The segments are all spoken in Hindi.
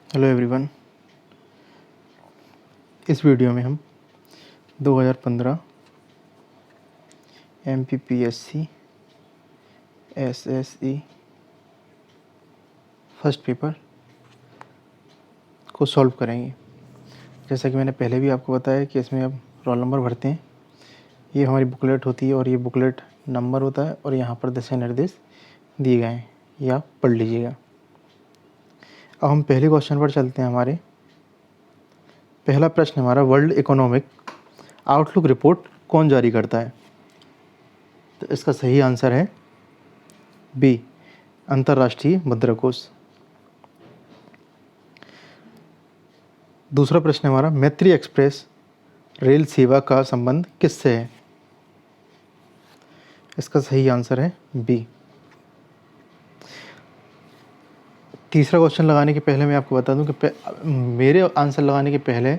Hello everyone. इस वीडियो में हम 2015 MPPSC SSE फर्स्ट पेपर को सॉल्व करेंगे। जैसा कि मैंने पहले भी आपको बताया कि इसमें अब रोल नंबर भरते हैं। ये हमारी बुकलेट होती है और ये बुकलेट नंबर होता है और यहाँ पर दिशा निर्देश दिए गए हैं, ये आप पढ़ लीजिएगा। अब हम पहले क्वेश्चन पर चलते हैं। हमारे पहला प्रश्न हमारा, वर्ल्ड इकोनॉमिक आउटलुक रिपोर्ट कौन जारी करता है? तो इसका सही आंसर है बी, अंतर्राष्ट्रीय मुद्रा कोष। दूसरा प्रश्न हमारा, मैत्री एक्सप्रेस रेल सेवा का संबंध किससे है? इसका सही आंसर है बी। तीसरा क्वेश्चन लगाने के पहले मैं आपको बता दूं कि मेरे आंसर लगाने के पहले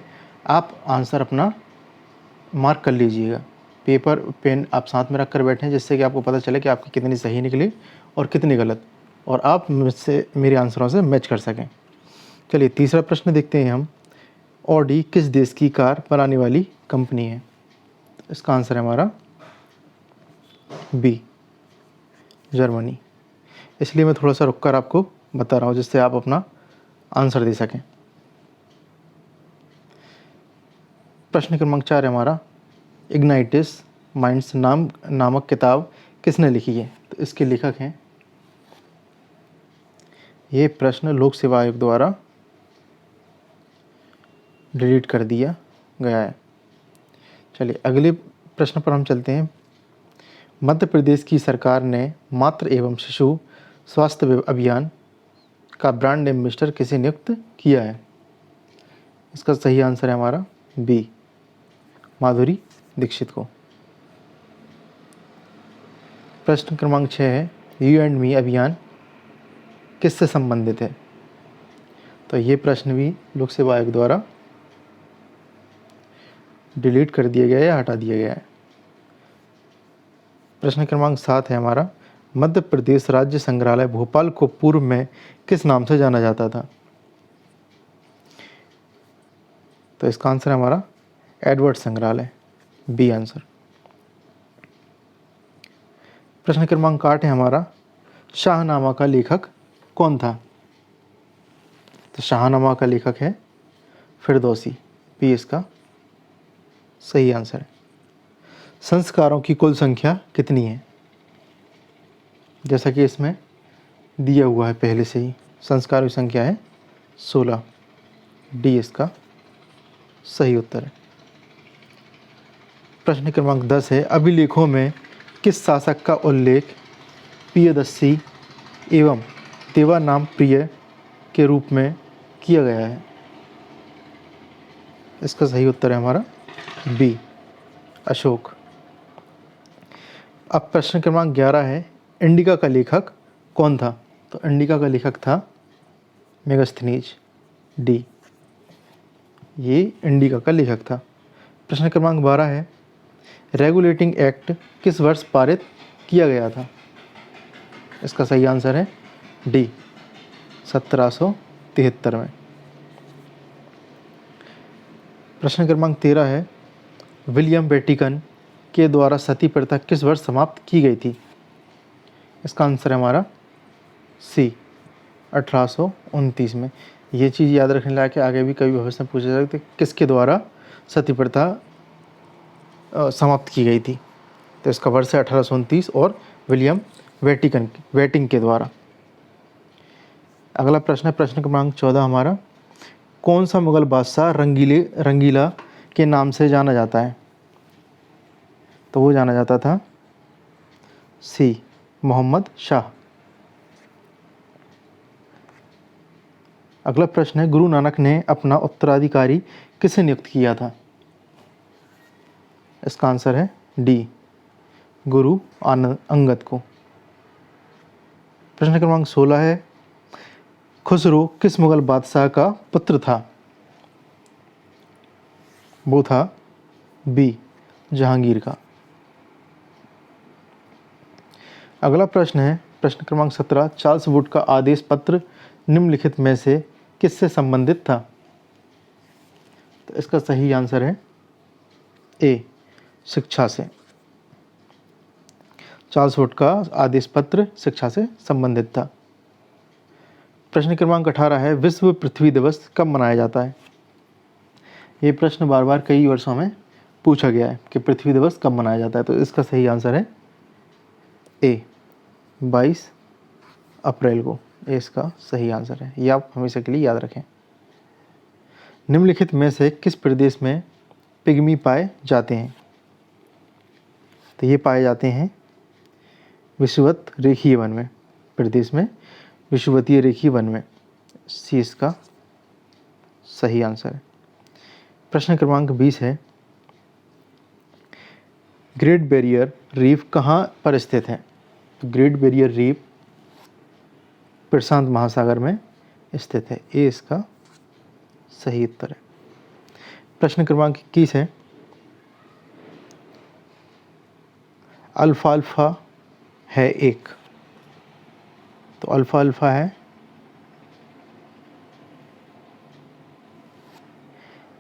आप आंसर अपना मार्क कर लीजिएगा। पेपर पेन आप साथ में रख कर बैठें, जिससे कि आपको पता चले कि आपकी कितनी सही निकली और कितनी गलत, और आप मुझसे मेरे आंसरों से मैच कर सकें। चलिए तीसरा प्रश्न देखते हैं हम। ऑडी किस देश की कार बनाने वाली कंपनी है? इसका आंसर है हमारा बी, जर्मनी। इसलिए मैं थोड़ा सा रुक कर आपको बता रहा हूँ, जिससे आप अपना आंसर दे सकें। प्रश्न क्रमांक 4 है हमारा, इग्नाइटिस माइंड्स नामक किताब किसने लिखी है? तो इसके लेखक हैं, ये प्रश्न लोक सेवा आयोग द्वारा डिलीट कर दिया गया है। चलिए अगले प्रश्न पर हम चलते हैं। मध्य प्रदेश की सरकार ने मातृ एवं शिशु स्वास्थ्य अभियान का ब्रांड एम्बेसडर किसे नियुक्त किया है? इसका सही आंसर है हमारा बी, माधुरी दीक्षित को। प्रश्न क्रमांक 6 है, यू एंड मी अभियान किससे संबंधित है? तो ये प्रश्न भी लोक सेवा आयोग द्वारा डिलीट कर दिया गया है या हटा दिया गया है। प्रश्न क्रमांक 7 है हमारा, मध्य प्रदेश राज्य संग्रहालय भोपाल को पूर्व में किस नाम से जाना जाता था? तो इसका आंसर है हमारा एडवर्ड संग्रहालय, बी आंसर। प्रश्न क्रमांक 8 है हमारा, शाहनामा का लेखक कौन था? तो शाहनामा का लेखक है फिरदौसी, बी इसका सही आंसर है। संस्कारों की कुल संख्या कितनी है? जैसा कि इसमें दिया हुआ है पहले से ही, संस्कारों की संख्या है 16, डी इसका सही उत्तर है। प्रश्न क्रमांक 10 है, अभिलेखों में किस शासक का उल्लेख प्रियदर्शी एवं देवानाम प्रिय के रूप में किया गया है? इसका सही उत्तर है हमारा बी, अशोक। अब प्रश्न क्रमांक 11 है, इंडिका का लेखक कौन था? तो इंडिका का लेखक था मेगास्थनीज, डी, ये इंडिका का लेखक था। प्रश्न क्रमांक 12 है, रेगुलेटिंग एक्ट किस वर्ष पारित किया गया था? इसका सही आंसर है डी, 1773 में। प्रश्न क्रमांक 13 है, विलियम वेटिकन के द्वारा सती प्रथा किस वर्ष समाप्त की गई थी? इसका आंसर है हमारा सी, 1829 में। ये चीज़ याद रखने लायक है, आगे भी कभी भविष्य में पूछा जा सकता है किसके द्वारा सती प्रथा समाप्त की गई थी। तो इसका वर्ष है 1829 और विलियम वेटिंग के द्वारा। अगला प्रश्न है प्रश्न क्रमांक 14 हमारा, कौन सा मुगल बादशाह रंगीला के नाम से जाना जाता है? तो वो जाना जाता था सी, मोहम्मद शाह। अगला प्रश्न है, गुरु नानक ने अपना उत्तराधिकारी किसे नियुक्त किया था? इसका आंसर है डी, गुरु अंगद को। प्रश्न क्रमांक 16 है, खुसरो किस मुगल बादशाह का पुत्र था? वो था बी, जहांगीर का। अगला प्रश्न है प्रश्न क्रमांक 17, चार्ल्स वुड का आदेश पत्र निम्नलिखित में से किससे संबंधित था? तो इसका सही आंसर है ए, शिक्षा से। चार्ल्स वुड का आदेश पत्र शिक्षा से संबंधित था। प्रश्न क्रमांक 18 है, विश्व पृथ्वी दिवस कब मनाया जाता है? ये प्रश्न बार बार कई वर्षों में पूछा गया है कि पृथ्वी दिवस कब मनाया जाता है। तो इसका सही आंसर है ए, 22 अप्रैल को। ये इसका सही आंसर है, ये आप हमेशा के लिए याद रखें। निम्नलिखित में से किस प्रदेश में पिग्मी पाए जाते हैं? तो ये पाए जाते हैं विषुवत रेखीय वन में, प्रदेश में विषुवतीय रेखीय वन में। सी इसका सही आंसर है। प्रश्न क्रमांक 20 है, ग्रेट बैरियर रीफ कहाँ पर स्थित है? तो ग्रेट बैरियर रीफ प्रशांत महासागर में स्थित है। ये इसका सही उत्तर है। प्रश्न क्रमांक 21 है, अल्फाल्फा है एक। तो अल्फाल्फा है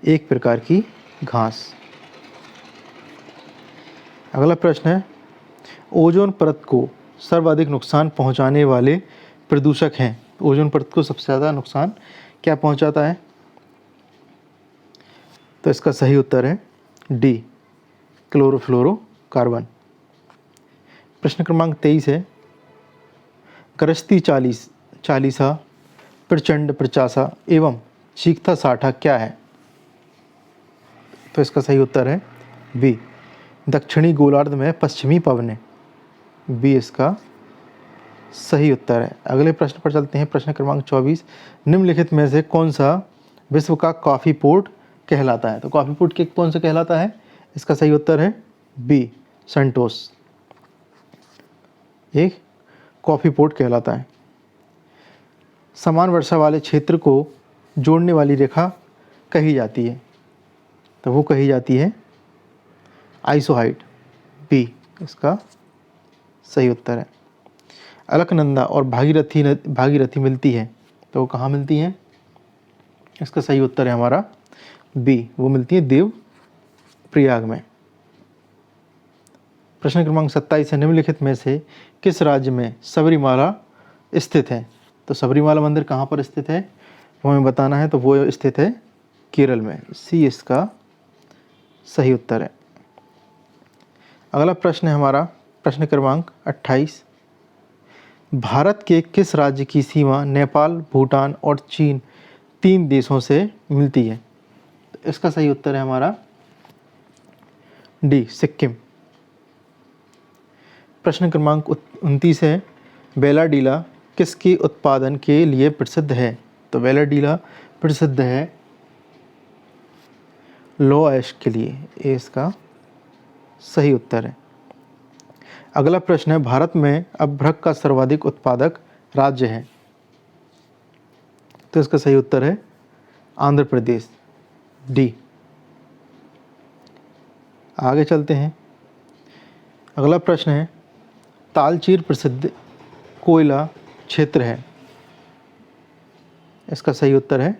एक प्रकार की घास। अगला प्रश्न है, ओजोन परत को सर्वाधिक नुकसान पहुंचाने वाले प्रदूषक हैं। ओजोन परत को सबसे ज़्यादा नुकसान क्या पहुंचाता है? तो इसका सही उत्तर है डी, क्लोरोफ्लोरोकार्बन। प्रश्न क्रमांक 23 है, गरजती चालीसा, प्रचंड प्रचासा एवं चीखता साठा क्या है? तो इसका सही उत्तर है बी, दक्षिणी गोलार्ध में पश्चिमी पवनें। बी इसका सही उत्तर है। अगले प्रश्न पर चलते हैं। प्रश्न क्रमांक 24, निम्नलिखित में से कौन सा विश्व का कॉफ़ी पोर्ट कहलाता है? तो कॉफ़ी पोर्ट के कौन सा कहलाता है? इसका सही उत्तर है बी, संतोष। एक कॉफ़ी पोर्ट कहलाता है। समान वर्षा वाले क्षेत्र को जोड़ने वाली रेखा कही जाती है। तो वो कही जाती है आइसोहाइट। बी इसका सही उत्तर है। अलकनंदा और भागीरथी मिलती है, तो वो कहाँ मिलती हैं? इसका सही उत्तर है हमारा बी, वो मिलती है देव प्रयाग में। प्रश्न क्रमांक 27 है, निम्नलिखित में से किस राज्य में सबरीमाला स्थित है? तो सबरीमाला मंदिर कहाँ पर स्थित है वो हमें बताना है। तो वो स्थित है केरल में। सी इसका सही उत्तर है। अगला प्रश्न है हमारा प्रश्न क्रमांक 28, भारत के किस राज्य की सीमा नेपाल, भूटान और चीन 3 देशों से मिलती है? तो इसका सही उत्तर है हमारा डी, सिक्किम। प्रश्न क्रमांक 29 है, बेलाडीला किसके उत्पादन के लिए प्रसिद्ध है? तो बेलाडीला प्रसिद्ध है लौह अयस्क के लिए। ये इसका सही उत्तर है। अगला प्रश्न है, भारत में अभ्रक का सर्वाधिक उत्पादक राज्य है? तो इसका सही उत्तर है आंध्र प्रदेश। डी। आगे चलते हैं। अगला प्रश्न है, तालचीर प्रसिद्ध कोयला क्षेत्र है? इसका सही उत्तर है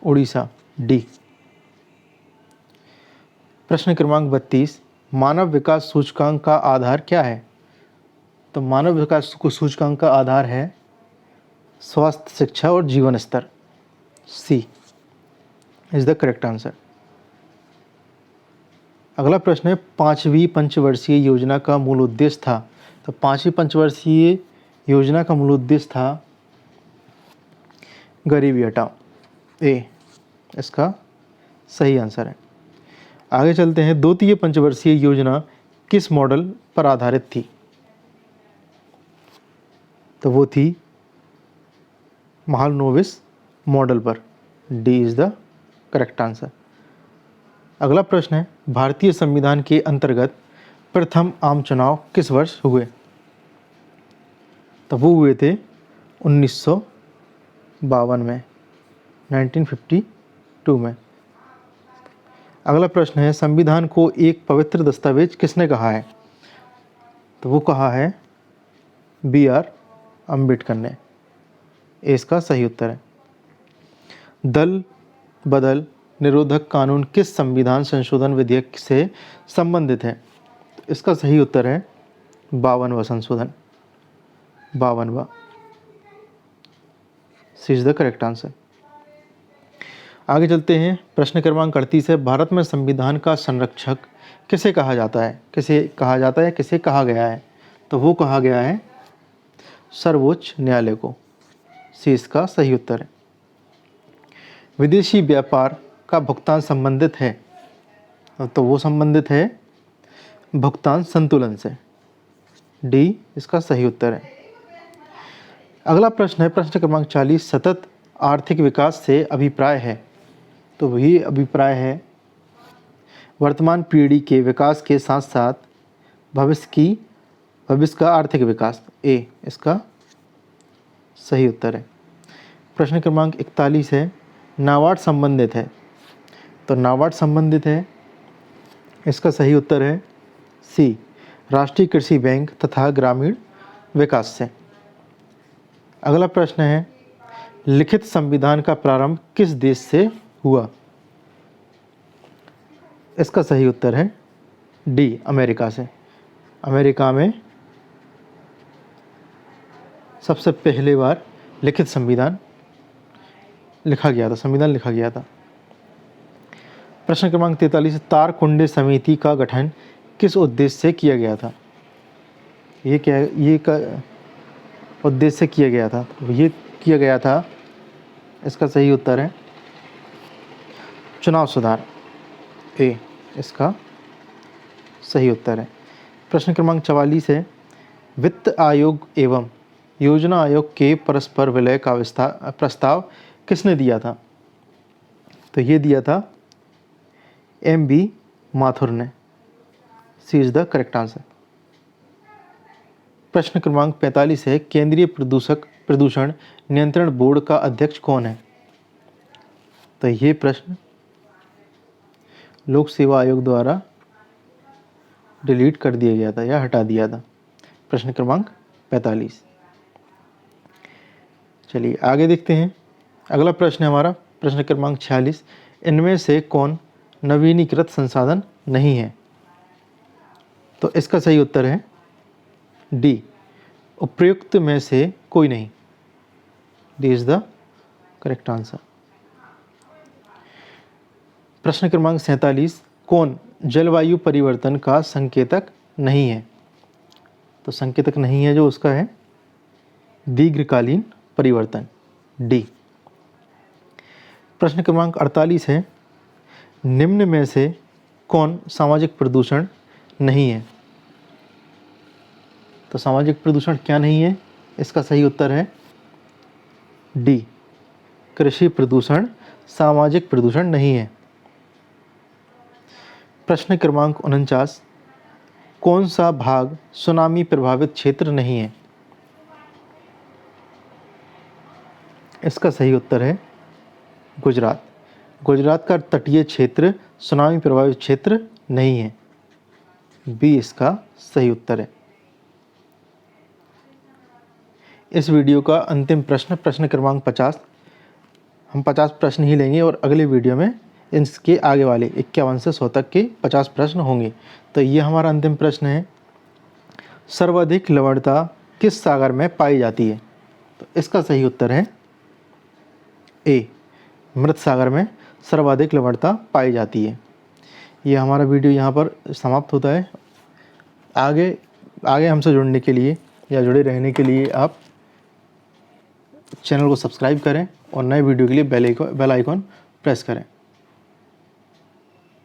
उड़ीसा। डी। प्रश्न क्रमांक 32, मानव विकास सूचकांक का आधार क्या है? तो मानव विकास सूचकांक का आधार है स्वास्थ्य, शिक्षा और जीवन स्तर। सी इज द करेक्ट आंसर। अगला प्रश्न है, 5वीं पंचवर्षीय योजना का मूल उद्देश्य था? तो 5वीं पंचवर्षीय योजना का मूल उद्देश्य था गरीबी हटाओ। ए इसका सही आंसर है। आगे चलते हैं, द्वितीय पंचवर्षीय योजना किस मॉडल पर आधारित थी? तो वो थी महालनोबिस मॉडल पर। D is the correct answer. अगला प्रश्न है, भारतीय संविधान के अंतर्गत प्रथम आम चुनाव किस वर्ष हुए? तो वो हुए थे 1952 में, 1952 में। अगला प्रश्न है, संविधान को एक पवित्र दस्तावेज किसने कहा है? तो वो कहा है बी आर अम्बेडकर ने। इसका सही उत्तर है। दल बदल निरोधक कानून किस संविधान संशोधन विधेयक से संबंधित है? इसका सही उत्तर है 52वां संशोधन, 52वां। सी इज द करेक्ट आंसर। आगे चलते हैं, प्रश्न क्रमांक 38 है, भारत में संविधान का संरक्षक किसे कहा जाता है? किसे कहा जाता है, किसे कहा गया है? तो वो कहा गया है सर्वोच्च न्यायालय को। सी इसका सही उत्तर है। विदेशी व्यापार का भुगतान संबंधित है, तो वो संबंधित है भुगतान संतुलन से। डी इसका सही उत्तर है। अगला प्रश्न है प्रश्न क्रमांक 40, सतत आर्थिक विकास से अभिप्राय है? तो वही अभिप्राय है वर्तमान पीढ़ी के विकास के साथ साथ भविष्य का आर्थिक विकास। ए इसका सही उत्तर है। प्रश्न क्रमांक 41 है, नाबार्ड संबंधित है? तो नाबार्ड संबंधित है, इसका सही उत्तर है सी, राष्ट्रीय कृषि बैंक तथा ग्रामीण विकास से। अगला प्रश्न है, लिखित संविधान का प्रारंभ किस देश से हुआ? इसका सही उत्तर है डी, अमेरिका से। अमेरिका में सबसे पहले बार लिखित संविधान लिखा गया था, संविधान लिखा गया था। प्रश्न क्रमांक 43, तारकुंडे समिति का गठन किस उद्देश्य से किया गया था? ये उद्देश्य से किया गया था, ये किया गया था, इसका सही उत्तर है चुनाव सुधार। ए इसका सही उत्तर है। प्रश्न क्रमांक 44 है, वित्त आयोग एवं योजना आयोग के परस्पर विलय का प्रस्ताव किसने दिया था? तो ये दिया था M.B. माथुर ने। सी इज द करेक्ट आंसर। प्रश्न क्रमांक 45 है, केंद्रीय प्रदूषण नियंत्रण बोर्ड का अध्यक्ष कौन है? तो ये प्रश्न लोक सेवा आयोग द्वारा डिलीट कर दिया गया था या हटा दिया था। प्रश्न क्रमांक 45। चलिए आगे देखते हैं। अगला प्रश्न है हमारा प्रश्न क्रमांक 46, इनमें से कौन नवीनीकृत संसाधन नहीं है? तो इसका सही उत्तर है डी, उपयुक्त में से कोई नहीं। D is the correct answer. प्रश्न क्रमांक 47, कौन जलवायु परिवर्तन का संकेतक नहीं है? तो संकेतक नहीं है जो उसका है दीर्घकालीन परिवर्तन। डी। प्रश्न क्रमांक 48 है, निम्न में से कौन सामाजिक प्रदूषण नहीं है? तो सामाजिक प्रदूषण क्या नहीं है? इसका सही उत्तर है डी, कृषि प्रदूषण सामाजिक प्रदूषण नहीं है। प्रश्न क्रमांक 49, कौन सा भाग सुनामी प्रभावित क्षेत्र नहीं है? इसका सही उत्तर है गुजरात। गुजरात का तटीय क्षेत्र सुनामी प्रभावित क्षेत्र नहीं है। बी इसका सही उत्तर है। इस वीडियो का अंतिम प्रश्न प्रश्न क्रमांक 50, हम 50 प्रश्न ही लेंगे और अगले वीडियो में इसके आगे वाले 51 से 100 तक के 50 प्रश्न होंगे। तो ये हमारा अंतिम प्रश्न है, सर्वाधिक लवणता किस सागर में पाई जाती है? तो इसका सही उत्तर है ए, मृत सागर में सर्वाधिक लवणता पाई जाती है। ये हमारा वीडियो यहाँ पर समाप्त होता है। आगे हमसे जुड़ने के लिए या जुड़े रहने के लिए आप चैनल को सब्सक्राइब करें और नए वीडियो के लिए बेल आइकॉन प्रेस करें।